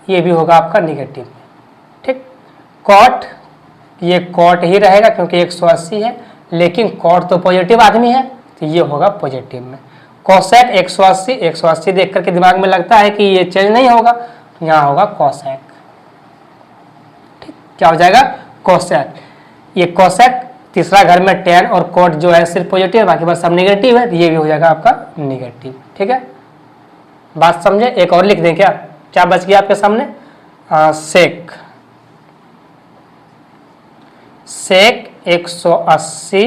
ये भी होगा आपका नेगेटिव में। ठीक, कॉट, ये कॉट ही रहेगा क्योंकि 180 है, लेकिन कॉट तो पॉजिटिव आदमी है तो ये होगा पॉजिटिव में। कोसेक 180 देख करके दिमाग में लगता है कि ये चेंज नहीं होगा, यहाँ होगा कोसेक। ठीक, क्या हो जाएगा कोसेक। ये कोसेक तीसरा घर में टेन और कोट जो है सिर्फ पॉजिटिव है, बाकी बस सब नेगेटिव है, तो ये भी हो जाएगा आपका नेगेटिव। ठीक है, बात समझे। एक और लिख दें क्या, क्या बच गया आपके सामने, सेक 180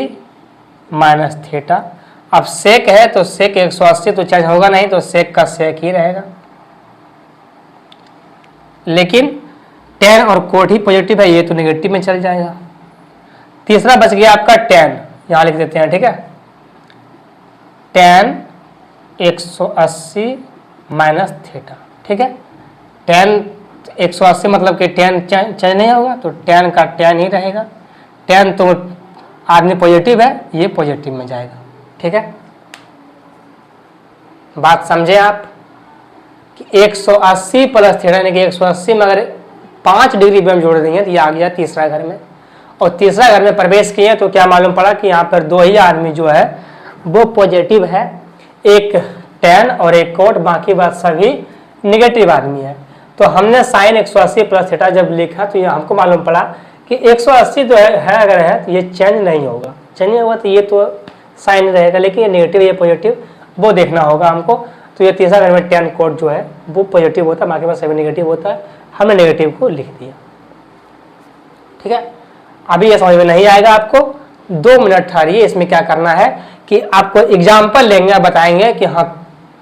माइनस थीटा। अब सेक है तो सेक 180 तो चेंज होगा नहीं, तो सेक का सेक ही रहेगा, लेकिन टेन और कोट ही पॉजिटिव है, ये तो नेगेटिव में चल जाएगा। तीसरा बच गया आपका टेन, यहां लिख देते हैं। ठीक है, टेन 180 माइनस थीटा। ठीक है, टेन 180 मतलब कि टेन चेंज नहीं होगा, तो टेन का टेन ही रहेगा। टेन तो आदमी पॉजिटिव है, ये पॉजिटिव में जाएगा। ठीक है, बात समझे आप कि 180 प्लस थीटा, यानी कि 180 में अगर 5 डिग्री भी हम जोड़ देंगे तो ये आ गया तीसरा घर में, और तीसरा घर में प्रवेश किए तो क्या मालूम पड़ा कि यहाँ पर 2 ही आदमी जो है वो पॉजिटिव है, एक टेन और एक कोट, बाकी बात सभी नेगेटिव आदमी है। तो हमने साइन 180 प्लस थीटा जब लिखा तो ये हमको मालूम पड़ा कि 180 तो है अगर है तो ये चेंज नहीं होगा, चेंज नहीं होगा तो ये तो साइन रहेगा, लेकिन ये नेगेटिव ये पॉजिटिव वो देखना होगा हमको। तो ये तीसरा घर में टेन कोट जो है वो पॉजिटिव होता है, बाकी बात सभी नेगेटिव होता है, हमने नेगेटिव को लिख दिया। ठीक है, अभी ये समझ में नहीं आएगा आपको, 2 मिनट ठहरिए, इसमें क्या करना है कि आपको एग्जाम्पल लेंगे, बताएंगे कि हाँ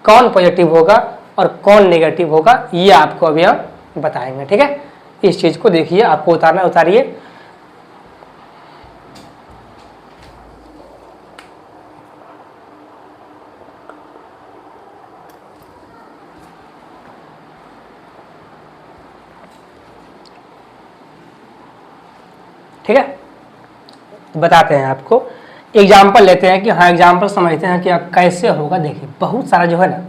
कौन पॉजिटिव होगा और कौन नेगेटिव होगा, ये आपको अभी हम बताएंगे। ठीक है, इस चीज को देखिए, आपको उतारना उतारिए। ठीक है, बताते हैं आपको, एग्जाम्पल लेते हैं कि हाँ एग्जाम्पल समझते हैं कि कैसे होगा। देखिए बहुत सारा जो है ना,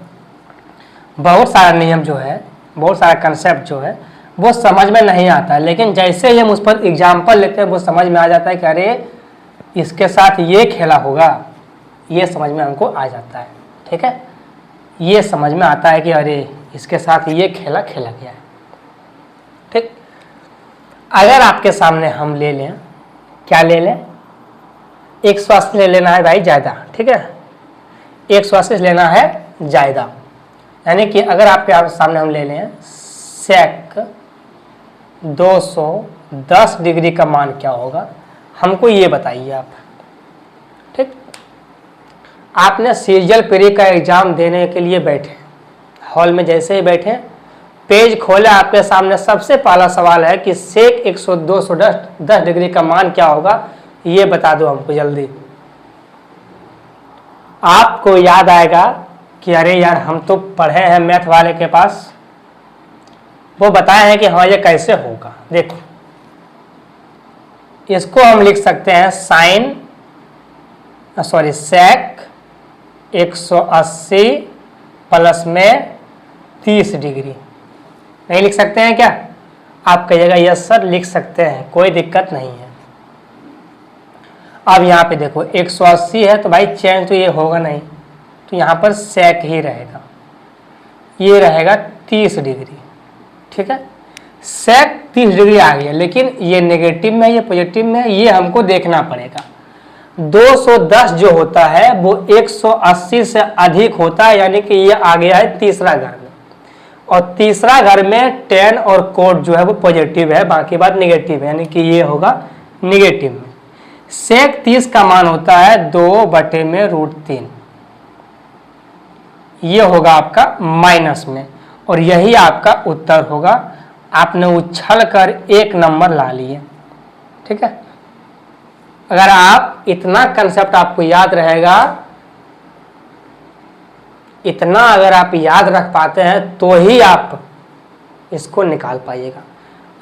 बहुत सारा नियम जो है, बहुत सारा कंसेप्ट जो है वो समझ में नहीं आता है, लेकिन जैसे ही हम उस पर एग्जाम्पल लेते हैं वो समझ में आ जाता है कि अरे इसके साथ ये खेला होगा, ये समझ में हमको आ जाता है। ठीक है, ये समझ में आता है कि अरे इसके साथ ये खेला खेला गया है। ठीक, अगर आपके सामने हम ले लें, क्या ले लें, 180 ले लेना है भाई ज़्यादा। ठीक है, 180 लेना है ज़्यादा, यानी कि अगर आपके सामने हम ले लें सेक 210 डिग्री का मान क्या होगा, हमको ये बताइए आप। ठीक, आपने सीरियल प्री का एग्जाम देने के लिए बैठे, हॉल में जैसे ही बैठे पेज खोले, आपके सामने सबसे पहला सवाल है कि सेक 210 डिग्री का मान क्या होगा, ये बता दो हमको जल्दी। आपको याद आएगा कि अरे यार हम तो पढ़े हैं मैथ वाले के पास, वो बताए हैं कि हाँ ये कैसे होगा। देखो इसको हम लिख सकते हैं सेक 180 प्लस में 30 डिग्री। नहीं लिख सकते हैं क्या? आप कहिएगा यस सर लिख सकते हैं, कोई दिक्कत नहीं है। अब यहाँ पे देखो 180 है तो भाई चेंज तो ये होगा नहीं, तो यहाँ पर सेक ही रहेगा, ये रहेगा 30 डिग्री। ठीक है, सेक 30 डिग्री आ गया, लेकिन ये नेगेटिव में है ये पॉजिटिव में है, ये हमको देखना पड़ेगा। 210 जो होता है वो 180 से अधिक होता है, यानी कि ये आ गया है तीसरा घर में, और तीसरा घर में tan और कोट जो है वो पॉजिटिव है, बाकी बात नेगेटिव है, यानी कि ये होगा नेगेटिव में। सेक 30 का मान होता है 2/√3, ये होगा आपका माइनस में, और यही आपका उत्तर होगा। आपने उछल कर 1 नंबर ला लिए। ठीक है, अगर आप इतना कंसेप्ट आपको याद रहेगा, इतना अगर आप याद रख पाते हैं तो ही आप इसको निकाल पाइएगा।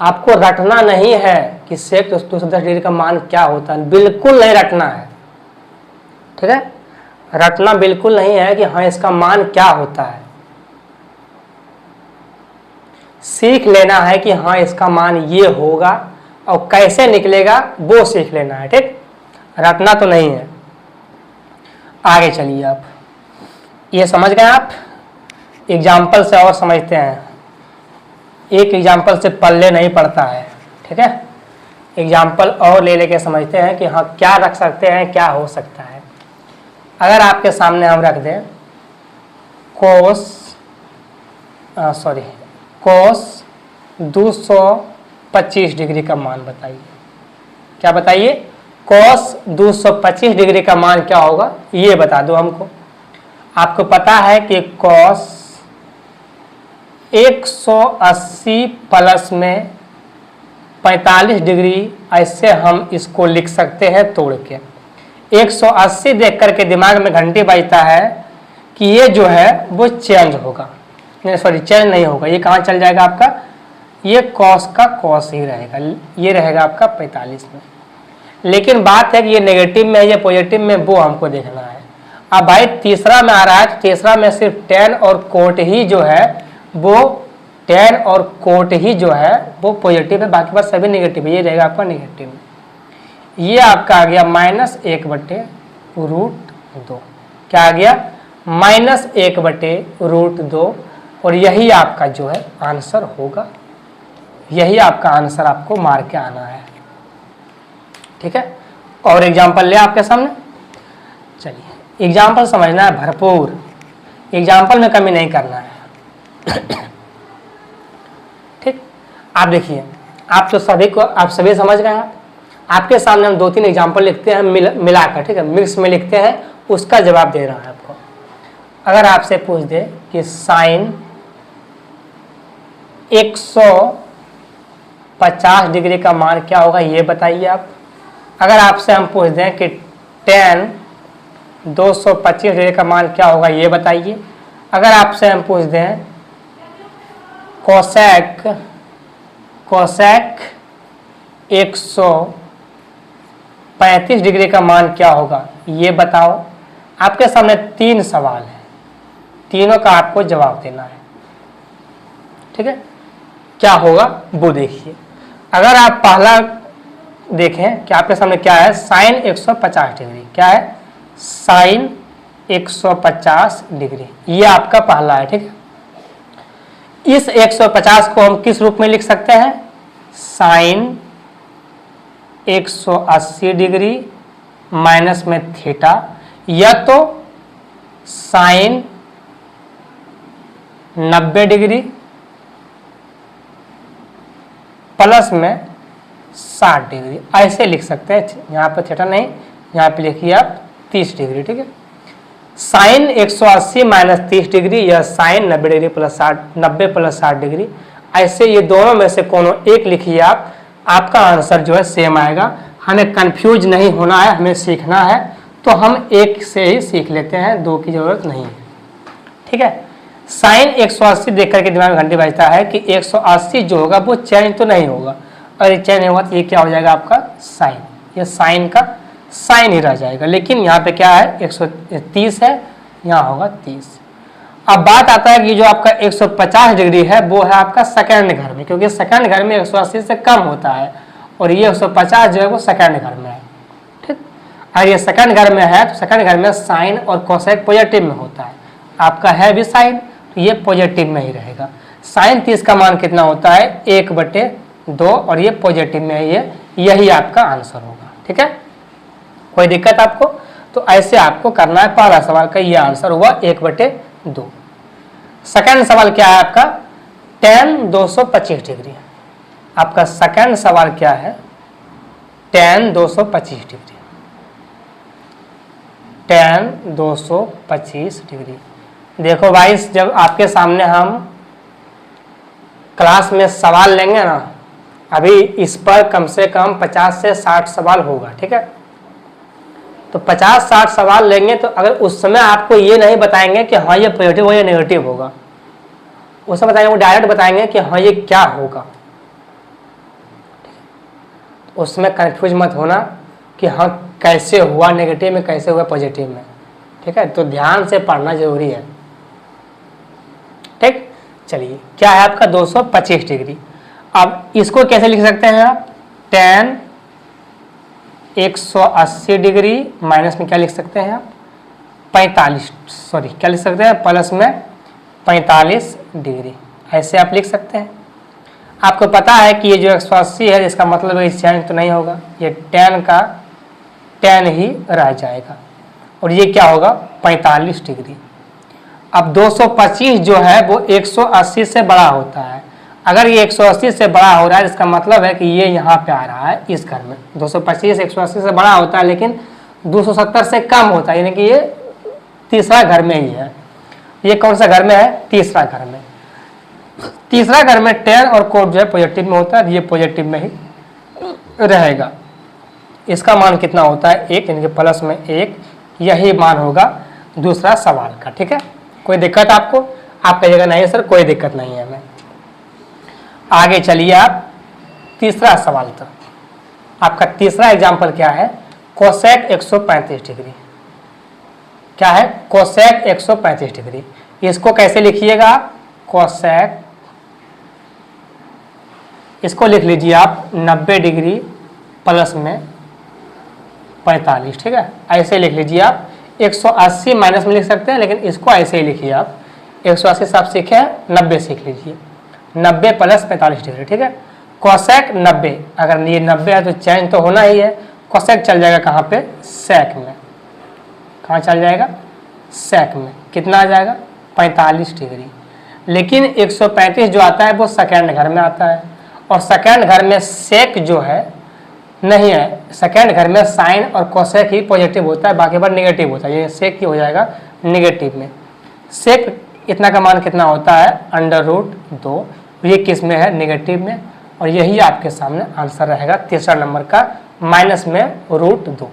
आपको रटना नहीं है कि सेक 210 डिग्री का मान क्या होता है, बिल्कुल नहीं रटना है। ठीक है, रटना बिल्कुल नहीं है कि हाँ इसका मान क्या होता है। सीख लेना है कि हाँ इसका मान ये होगा, और कैसे निकलेगा वो सीख लेना है। ठीक, रटना तो नहीं है। आगे चलिए, आप ये समझ गए। आप एग्जाम्पल से और समझते हैं, एक एग्जाम्पल से पल्ले नहीं पड़ता है। ठीक है, एग्जाम्पल और ले लेके समझते हैं कि हाँ क्या रख सकते हैं, क्या हो सकता है। अगर आपके सामने हम रख दें कोस 225 डिग्री का मान बताइए। क्या बताइए? कोस 225 डिग्री का मान क्या होगा ये बता दो हमको। आपको पता है कि कोस 180 प्लस में 45 डिग्री, ऐसे हम इसको लिख सकते हैं तोड़ के। 180 देख करके दिमाग में घंटी बजता है कि ये जो है वो चेंज होगा, चेंज नहीं होगा, ये कहाँ चल जाएगा आपका, ये कॉस का कॉस ही रहेगा, ये रहेगा आपका 45 में। लेकिन बात है कि ये नेगेटिव में है या पॉजिटिव में, वो हमको देखना है। अब भाई तीसरा में आ रहा है, तो तीसरा में सिर्फ tan और कोट ही जो है वो tan और कोट ही जो है वो पॉजिटिव है, बाकी बात सभी नेगेटिव है, ये रहेगा आपका नेगेटिव में। ये आपका आ गया -1/√2। क्या आ गया? -1/√2, और यही आपका जो है आंसर होगा, यही आपका आंसर आपको मार के आना है। ठीक है, और एग्जाम्पल ले आपके सामने। चलिए, एग्जाम्पल समझना है भरपूर, एग्जाम्पल में कमी नहीं करना है। ठीक, आप देखिए, आप तो सभी को, आप सभी समझ गए हैं। आपके सामने हम 2-3 एग्जाम्पल लिखते हैं मिलाकर, ठीक है, मिक्स में लिखते हैं, उसका जवाब दे रहा है आपको। अगर आपसे पूछ दे कि साइन 150 डिग्री का मान क्या होगा ये बताइए आप। अगर आपसे हम पूछ दें कि tan 225 डिग्री का मान क्या होगा ये बताइए। अगर आपसे हम पूछ दें कोसेक 135 डिग्री का मान क्या होगा ये बताओ। आपके सामने 3 सवाल है, तीनों का आपको जवाब देना है। ठीक है, क्या होगा वो देखिए। अगर आप पहला देखें कि आपके सामने क्या है, साइन 150 डिग्री, क्या है, साइन 150 डिग्री, ये आपका पहला है। ठीक है, इस 150 को हम किस रूप में लिख सकते हैं, साइन 180 डिग्री माइनस में थीटा, या तो साइन 90 डिग्री प्लस में 60 डिग्री, ऐसे लिख सकते हैं। यहाँ पे थीटा नहीं, यहाँ पे लिखिए आप 30 डिग्री। ठीक है, साइन 180 माइनस 30 डिग्री या sine 90 degree plus 60, 90 plus 60 degree, ऐसे ये दोनों में से कोनो एक लिखिए आप, आपका आंसर जो है सेम आएगा। हमें कंफ्यूज नहीं होना है, हमें सीखना है, तो हम एक से ही सीख लेते हैं, 2 की जरूरत नहीं है। ठीक है, साइन 180 देख करके दिमाग में घंटी बजता है कि 180 जो होगा वो चेंज तो नहीं होगा, और ये चेंज होगा तो ये क्या हो जाएगा आपका साइन, ये साइन का साइन ही रह जाएगा। लेकिन यहाँ पे क्या है 130 है, यहाँ होगा 30। अब बात आता है कि जो आपका 150 डिग्री है वो है आपका सेकंड घर में, क्योंकि सेकंड घर में 180 से कम होता है, और ये 150 जो है वो सेकंड घर में है। ठीक, अगर ये सेकंड घर में है तो सेकंड घर में साइन और कोसेक पॉजिटिव में होता है, आपका है भी साइन तो ये पॉजिटिव में ही रहेगा। साइन 30 का मान कितना होता है 1/2, और ये पॉजिटिव में है, यही आपका आंसर होगा। ठीक है, कोई दिक्कत आपको? तो ऐसे आपको करना है। पहला सवाल का ये आंसर हुआ 1/2। सेकंड सवाल क्या है आपका tan 225 डिग्री। आपका सेकंड सवाल क्या है tan 225 डिग्री। tan 225 degree. देखो भाई, जब आपके सामने हम क्लास में सवाल लेंगे ना, अभी इस पर कम से कम 50 से 60 सवाल होगा। ठीक है, तो 50-60 सवाल लेंगे तो अगर उस समय आपको ये नहीं बताएंगे कि हाँ ये पॉजिटिव हो या नेगेटिव होगा, उस समय बताएंगे, वो डायरेक्ट बताएंगे कि हाँ ये क्या होगा। उसमें कंफ्यूज मत होना कि हाँ कैसे हुआ नेगेटिव में, कैसे हुआ पॉजिटिव में। ठीक है, तो ध्यान से पढ़ना जरूरी है। ठीक, चलिए क्या है आपका 225 डिग्री। अब इसको कैसे लिख सकते हैं आप, tan 180 डिग्री माइनस में क्या लिख सकते हैं आप 45, सॉरी क्या लिख सकते हैं प्लस में 45 डिग्री, ऐसे आप लिख सकते हैं। आपको पता है कि ये जो 180 है इसका मतलब है चेंज तो नहीं होगा, ये tan का tan ही रह जाएगा, और ये क्या होगा 45 डिग्री। अब 225 जो है वो 180 से बड़ा होता है। अगर ये 180 से बड़ा हो रहा है इसका मतलब है कि ये यहाँ पे आ रहा है इस घर में। 225 180 से बड़ा होता है लेकिन 270 से कम होता है, यानी कि ये तीसरा घर में ही है। ये कौन सा घर में है, तीसरा घर में। तीसरा घर में tan और कोट जो है पॉजिटिव में होता है, ये पॉजिटिव में ही रहेगा। इसका मान कितना होता है 1, यानी कि प्लस में 1, यही मान होगा दूसरा सवाल का। ठीक है, कोई दिक्कत आपको? आप कहिएगा नहीं सर कोई दिक्कत नहीं है हमें। आगे चलिए आप तीसरा सवाल तक। आपका तीसरा एग्जाम्पल क्या है, कोसेक 135 डिग्री। क्या है, कोसेक 135 डिग्री। इसको कैसे लिखिएगा, कोसेक, इसको लिख लीजिए आप 90 डिग्री प्लस में 45। ठीक है, ऐसे लिख लीजिए आप। 180 माइनस में लिख सकते हैं, लेकिन इसको ऐसे ही लिखिए आप। 180 से आप सीखे हैं, 90 सीख लीजिए, 90 प्लस 45 डिग्री। ठीक है, कोसेक 90, अगर ये 90 है तो चेंज तो होना ही है। कोसेक चल जाएगा कहाँ पे, सेक में। कहाँ चल जाएगा, सेक में। कितना आ जाएगा 45 डिग्री। लेकिन 135 जो आता है वो सेकेंड घर में आता है, और सेकेंड घर में सेक जो है नहीं है, सेकेंड घर में साइन और कोसेक ही पॉजिटिव होता है, बाकी बार नेगेटिव होता है। ये सेक ही हो जाएगा नेगेटिव में। सेक इतना का मान कितना होता है √2, ये किस में है, नेगेटिव में, और यही आपके सामने आंसर रहेगा तीसरा नंबर का, माइनस में √2।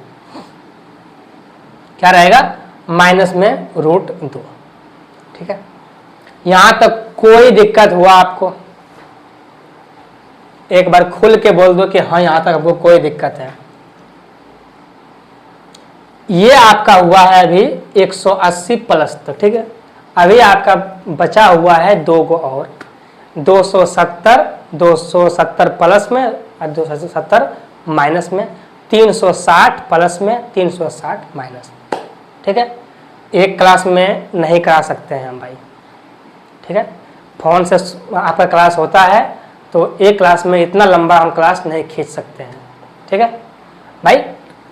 क्या रहेगा, माइनस में √2। ठीक है, यहां तक कोई दिक्कत हुआ आपको, एक बार खुल के बोल दो कि हाँ यहां तक आपको कोई दिक्कत है। ये आपका हुआ है अभी 180 प्लस तक। ठीक है, अभी आपका बचा हुआ है 2 को और, 270 प्लस में और 270 माइनस में, 360 प्लस में, 360 माइनस। ठीक है, एक क्लास में नहीं करा सकते हैं हम भाई। ठीक है, फोन से आपका क्लास होता है तो एक क्लास में इतना लंबा हम क्लास नहीं खींच सकते हैं। ठीक है भाई,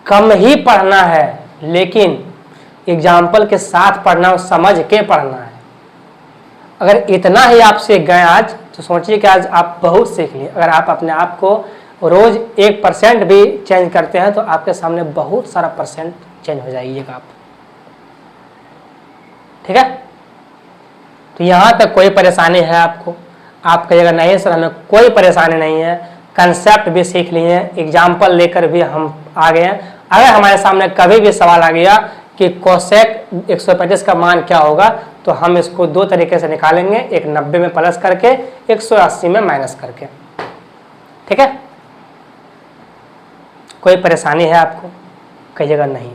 कम ही पढ़ना है, लेकिन एग्जाम्पल के साथ पढ़ना और समझ के पढ़ना है। अगर इतना ही आप सीख गए आज तो सोचिए कि आज आप बहुत सीख लिए। अगर आप अपने आप को रोज 1% भी चेंज करते हैं तो आपके सामने बहुत सारा परसेंट चेंज हो जाइएगा आप। ठीक है, तो यहाँ तक कोई परेशानी है आपको? आप कहिएगा नहीं सर हमें कोई परेशानी नहीं है, कंसेप्ट भी सीख लिए हैं, एग्जाम्पल लेकर भी हम आ गए हैं। अगर हमारे सामने कभी भी सवाल आ गया कि कोसेक 135 का मान क्या होगा, तो हम इसको दो तरीके से निकालेंगे, एक 90 में प्लस करके, 180 में माइनस करके। ठीक है, कोई परेशानी है आपको? कई जगह नहीं,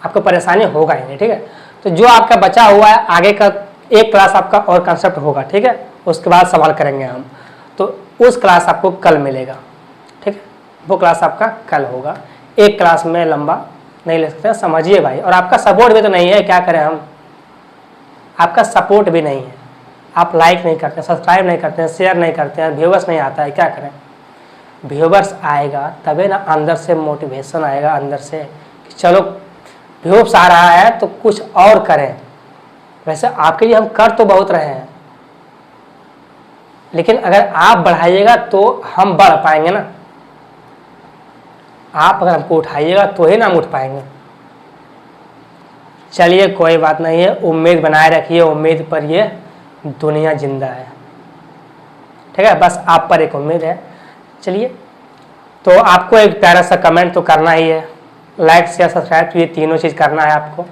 आपको परेशानी होगा ही नहीं। ठीक है, तो जो आपका बचा हुआ है आगे का एक क्लास आपका और कंसेप्ट होगा। ठीक है, उसके बाद सवाल करेंगे हम, तो उस क्लास आपको कल मिलेगा। ठीक है, वो क्लास आपका कल होगा, एक क्लास में लंबा नहीं ले सकते, समझिए भाई। और आपका सपोर्ट भी तो नहीं है, क्या करें हम, आपका सपोर्ट भी नहीं है, आप लाइक नहीं करते, सब्सक्राइब नहीं करते हैं, शेयर नहीं करते हैं, व्यूवर्स नहीं आता है, क्या करें। व्यूवर्स आएगा तभी ना अंदर से मोटिवेशन आएगा, अंदर से कि चलो व्यूवर्स आ रहा है तो कुछ और करें। वैसे आपके लिए हम कर तो बहुत रहे हैं, लेकिन अगर आप बढ़ाइएगा तो हम बढ़ पाएंगे ना। आप अगर हमको उठाइएगा तो ही ना हम उठ पाएंगे। चलिए कोई बात नहीं है, उम्मीद बनाए रखिए, उम्मीद पर ये दुनिया जिंदा है। ठीक है, बस आप पर एक उम्मीद है। चलिए, तो आपको एक प्यारा सा कमेंट तो करना ही है, लाइक शेयर सब्सक्राइब, तो ये तीनों चीज़ करना है आपको।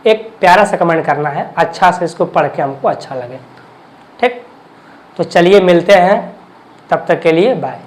एक प्यारा सा कमेंट करना है, अच्छा से इसको पढ़ के हमको अच्छा लगे। ठीक, तो चलिए मिलते हैं, तब तक के लिए बाय।